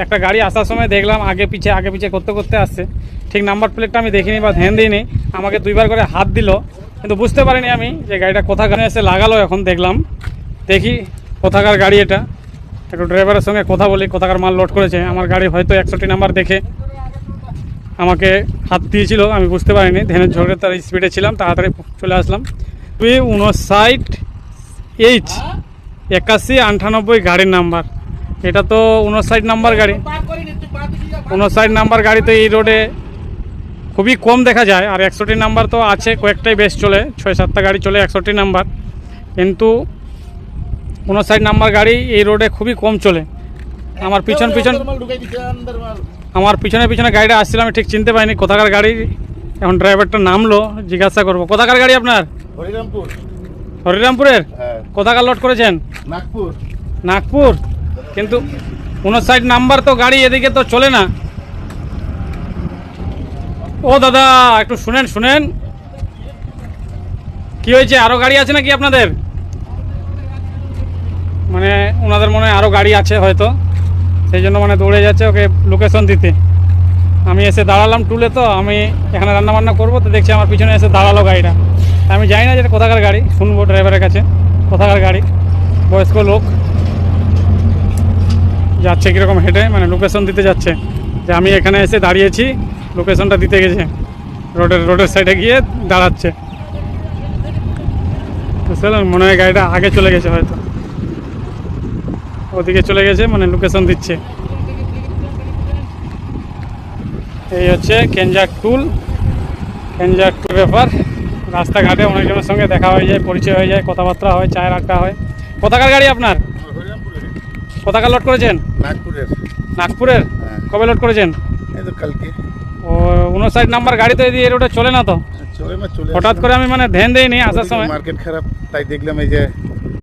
একটা গাড়ি আসার সময় দেখলাম আগে পিছে করতে করতে আসছে, ঠিক নাম্বার প্লেটটা আমি দেখিনি বা ধ্যান দিইনি, আমাকে দুইবার করে হাত দিল, কিন্তু বুঝতে পারিনি আমি যে গাড়িটা কোথাকার এসে লাগালো। এখন দেখলাম, দেখি কোথাকার গাড়ি এটা, একটু ড্রাইভারের সঙ্গে কথা বলি, কোথাকার মাল লোড করেছে। আমার গাড়ি হয়তো 61 নাম্বার দেখে আমাকে হাত দিয়েছিল, আমি বুঝতে পারিনি, ধ্যানের ঝড়ে তার স্পিডে ছিলাম, তাড়াতাড়ি চলে আসলাম। 59H 8198 গাড়ির নাম্বার, এটা তো 59 নাম্বার গাড়ি। 59 নাম্বার গাড়ি তো এই রোডে খুবই কম দেখা যায়, আর 61 নাম্বার তো আছে, কয়েকটাই বেশ চলে, 6-7টা গাড়ি চলে 61 নাম্বার, কিন্তু 59 নাম্বার গাড়ি এই রোডে খুবই কম চলে। আমার পিছনে গাড়িটা আসছিল, আমি ঠিক চিনতে পারিনি কোথাকার গাড়ি। এখন ড্রাইভারটা নামলো, জিজ্ঞাসা করবো কোথাকার গাড়ি আপনার? হরিরামপুরের। কোথাকার লোড করেছেন? নাগপুর। কিন্তু 59 নাম্বার তো গাড়ি এদিকে তো চলে না। ও দাদা, একটু শুনেন কি হয়েছে? আরো গাড়ি আছে নাকি আপনাদের? মানে ওনাদের মনে হয় আরো গাড়ি আছে হয়তো, সেই জন্য মানে দৌড়ে যাচ্ছে ওকে লোকেশন দিতে। আমি এসে দাঁড়ালাম টুলে, তো আমি এখানে রান্নাবান্না করবো, তো দেখছি আমার পিছনে এসে দাঁড়ালো গাড়িটা। আমি জানি না যেটা কোথাকার গাড়ি, শুনবো ড্রাইভারের কাছে কোথাকার গাড়ি। বয়স্ক লোক যাচ্ছে কীরকম হেঁটে, মানে লোকেশন দিতে যাচ্ছে যে আমি এখানে এসে দাঁড়িয়েছি, লোকেশনটা দিতে গেছে, রোডের সাইডে গিয়ে দাঁড়াচ্ছে। বুঝলেন, মনে হয় গাড়িটা আগে চলে গেছে, হয়তো ওদিকে চলে গেছে, মানে লোকেশন দিচ্ছে। এই হচ্ছে কেঞ্জার টুল ব্যাপার। রাস্তাঘাটে অনেকজনের সঙ্গে দেখা হয়ে যায়, পরিচয় হয়ে যায়, কথাবার্তা হয়, চায়ের আড্ডা হয়। কোথাকার গাড়ি আপনার? কোথাকার লোড করেছেন? নাগপুরের। কবে লোড করেছেন? ও 59 নাম্বার গাড়ি তো এই রোডে চলে না তো, হঠাৎ করে আমি মানে ধ্যান দেইনি আসার সময়। মার্কেট খারাপ, তাই দেখলাম এই যে